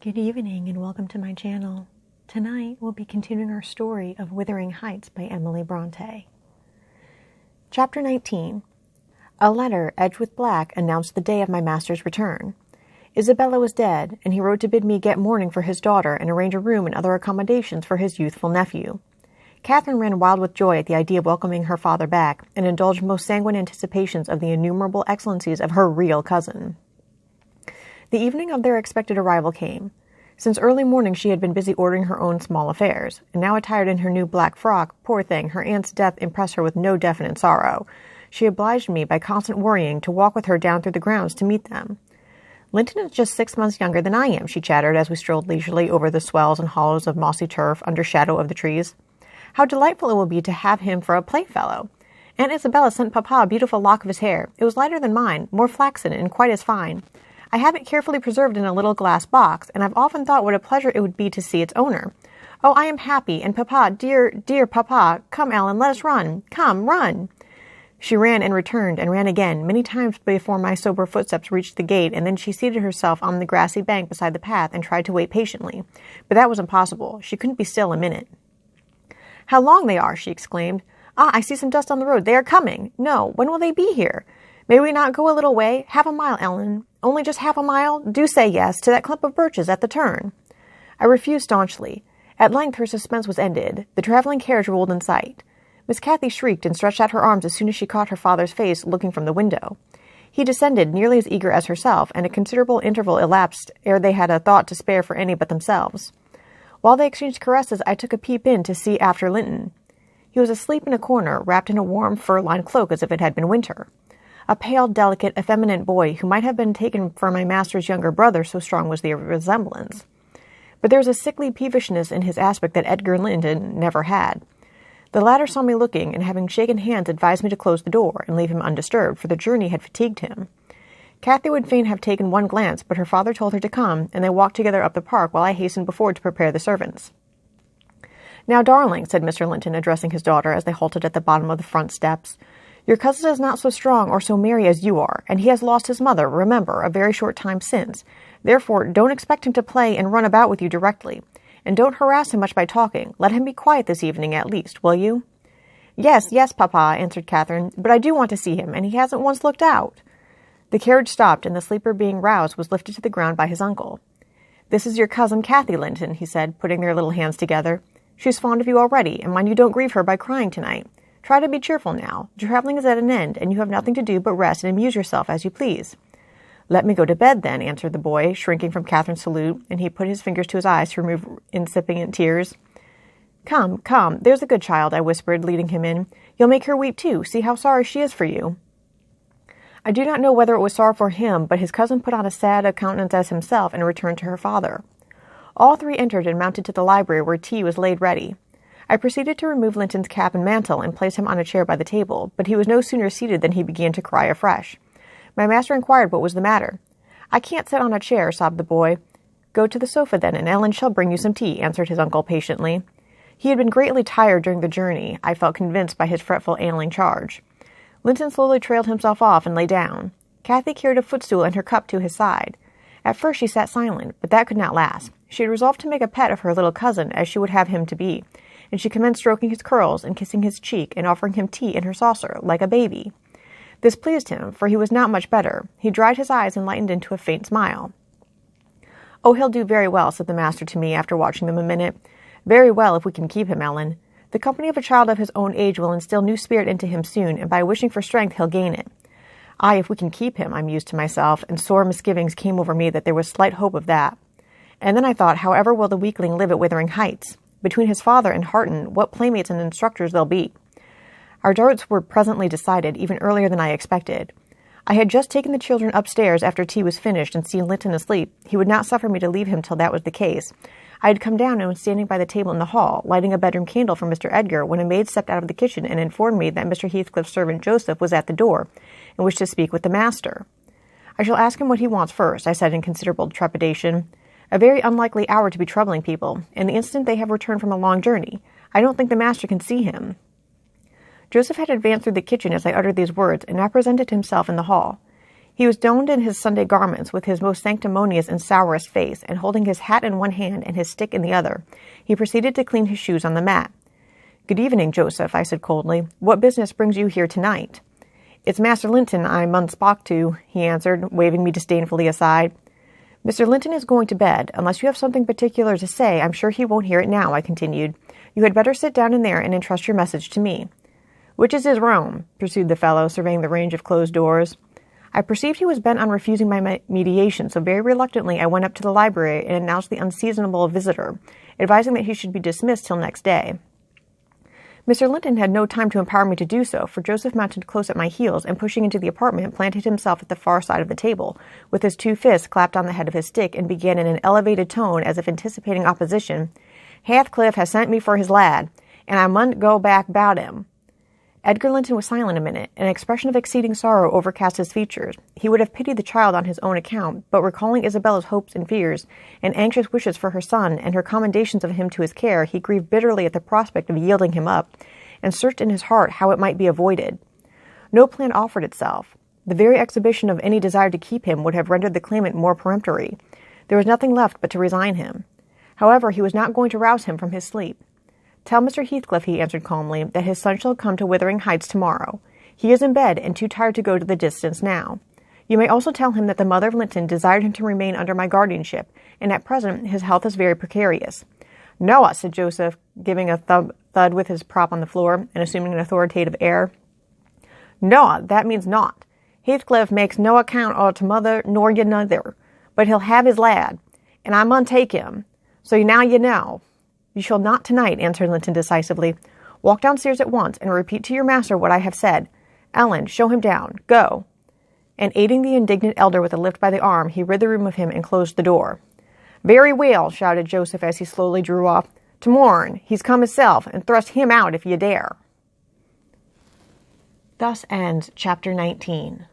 Good evening and welcome to my channel. Tonight we'll be continuing our story of Wuthering Heights by Emily Bronte. Chapter 19. A letter edged with black announced the day of my master's return. Isabella was dead, and he wrote to bid me get mourning for his daughter and arrange a room and other accommodations for his youthful nephew. Catherine ran wild with joy at the idea of welcoming her father back, and indulged most sanguine anticipations of the innumerable excellencies of her real cousin. The evening of their expected arrival came. Since early morning she had been busy ordering her own small affairs, and now attired in her new black frock, poor thing, her aunt's death impressed her with no definite sorrow. She obliged me by constant worrying to walk with her down through the grounds to meet them. Linton is just 6 months younger than I am, she chattered as we strolled leisurely over the swells and hollows of mossy turf under shadow of the trees. How delightful it will be to have him for a playfellow. Aunt Isabella sent Papa a beautiful lock of his hair. It was lighter than mine, more flaxen, and quite as fine. I have it carefully preserved in a little glass box, and I've often thought what a pleasure it would be to see its owner. Oh, I am happy, and Papa, dear, dear Papa, come, Ellen, let us run. Come, run. She ran and returned and ran again, many times before my sober footsteps reached the gate, and then she seated herself on the grassy bank beside the path and tried to wait patiently. But that was impossible. She couldn't be still a minute. How long they are, she exclaimed. Ah, I see some dust on the road. They are coming. No, when will they be here? May we not go a little way? Half a mile, Ellen. Only just half a mile? Do say yes to that clump of birches at the turn. I refused staunchly. At length her suspense was ended. The traveling carriage rolled in sight. Miss Cathy shrieked and stretched out her arms as soon as she caught her father's face looking from the window. He descended, nearly as eager as herself, and a considerable interval elapsed ere they had a thought to spare for any but themselves. While they exchanged caresses, I took a peep in to see after Linton. He was asleep in a corner, wrapped in a warm fur-lined cloak as if it had been winter. A pale, delicate, effeminate boy who might have been taken for my master's younger brother, so strong was the resemblance. But there was a sickly peevishness in his aspect that Edgar Linton never had. The latter saw me looking, and having shaken hands, advised me to close the door and leave him undisturbed, for the journey had fatigued him. Cathy would fain have taken one glance, but her father told her to come, and they walked together up the park while I hastened before to prepare the servants. Now, darling, said Mr. Linton, addressing his daughter as they halted at the bottom of the front steps, your cousin is not so strong or so merry as you are, and he has lost his mother, remember, a very short time since. Therefore, don't expect him to play and run about with you directly, and don't harass him much by talking. Let him be quiet this evening, at least, will you? Yes, yes, Papa, answered Catherine, but I do want to see him, and he hasn't once looked out. The carriage stopped, and the sleeper being roused was lifted to the ground by his uncle. This is your cousin Cathy, Linton, he said, putting their little hands together. She's fond of you already, and mind you don't grieve her by crying tonight. Try to be cheerful now. Traveling is at an end, and you have nothing to do but rest and amuse yourself as you please. Let me go to bed, then, answered the boy, shrinking from Catherine's salute, and he put his fingers to his eyes to remove incipient tears. Come, come, there's a good child, I whispered, leading him in. You'll make her weep, too. See how sorry she is for you. I do not know whether it was sorrow for him, but his cousin put on as sad a countenance as himself and returned to her father. All three entered and mounted to the library, where tea was laid ready. I proceeded to remove Linton's cap and mantle and place him on a chair by the table, but he was no sooner seated than he began to cry afresh. My master inquired what was the matter. I can't sit on a chair, sobbed the boy. Go to the sofa, then, and Ellen shall bring you some tea, answered his uncle patiently. He had been greatly tired during the journey, I felt convinced by his fretful ailing charge. Linton slowly trailed himself off and lay down. Cathy carried a footstool and her cup to his side. At first she sat silent, but that could not last. She had resolved to make a pet of her little cousin, as she would have him to be, and she commenced stroking his curls and kissing his cheek and offering him tea in her saucer, like a baby. This pleased him, for he was not much better. He dried his eyes and lightened into a faint smile. Oh, he'll do very well, said the master to me after watching them a minute. Very well, if we can keep him, Ellen. The company of a child of his own age will instill new spirit into him soon, and by wishing for strength he'll gain it. Aye, if we can keep him, I mused to myself, and sore misgivings came over me that there was slight hope of that. And then I thought, however will the weakling live at Wuthering Heights? Between his father and Harton, what playmates and instructors they'll be. Our doubts were presently decided, even earlier than I expected. I had just taken the children upstairs after tea was finished and seen Linton asleep. He would not suffer me to leave him till that was the case. I had come down and was standing by the table in the hall, lighting a bedroom candle for Mr. Edgar, when a maid stepped out of the kitchen and informed me that Mr. Heathcliff's servant Joseph was at the door, and wished to speak with the master. I shall ask him what he wants first, I said in considerable trepidation. A very unlikely hour to be troubling people, and the instant they have returned from a long journey. I don't think the master can see him. Joseph had advanced through the kitchen as I uttered these words, and now presented himself in the hall. He was donned in his Sunday garments, with his most sanctimonious and sourest face, and holding his hat in one hand and his stick in the other, he proceeded to clean his shoes on the mat. "Good evening, Joseph," I said coldly. "What business brings you here tonight?" "It's Master Linton I mun spok to," he answered, waving me disdainfully aside. "Mr. Linton is going to bed. Unless you have something particular to say, I'm sure he won't hear it now," I continued. "You had better sit down in there and entrust your message to me." "Which is his room?" pursued the fellow, surveying the range of closed doors. I perceived he was bent on refusing my mediation, so very reluctantly I went up to the library and announced the unseasonable visitor, advising that he should be dismissed till next day. Mr. Linton had no time to empower me to do so, for Joseph mounted close at my heels, and pushing into the apartment, planted himself at the far side of the table, with his two fists clapped on the head of his stick, and began in an elevated tone, as if anticipating opposition. "Heathcliff has sent me for his lad, and I mun go back 'bout him." Edgar Linton was silent a minute. An expression of exceeding sorrow overcast his features. He would have pitied the child on his own account, but recalling Isabella's hopes and fears, and anxious wishes for her son, and her commendations of him to his care, he grieved bitterly at the prospect of yielding him up, and searched in his heart how it might be avoided. No plan offered itself. The very exhibition of any desire to keep him would have rendered the claimant more peremptory. There was nothing left but to resign him. However, he was not going to rouse him from his sleep. "Tell Mr. Heathcliff," he answered calmly, "that his son shall come to Wuthering Heights tomorrow. He is in bed and too tired to go to the distance now. You may also tell him that the mother of Linton desired him to remain under my guardianship, and at present his health is very precarious." "Noa," said Joseph, giving a thud with his prop on the floor, and assuming an authoritative air. "Noa, that means naught. Heathcliff makes no account o' t' mother nor ye neither, but he'll have his lad, and I mun take him. So now ye know." "You shall not tonight," answered Linton decisively. "Walk downstairs at once, and repeat to your master what I have said. Ellen, show him down. Go." And aiding the indignant elder with a lift by the arm, he rid the room of him and closed the door. "Very well," shouted Joseph as he slowly drew off. "Tomorn, he's come hisself, and thrust him out if ye dare." Thus ends Chapter 19.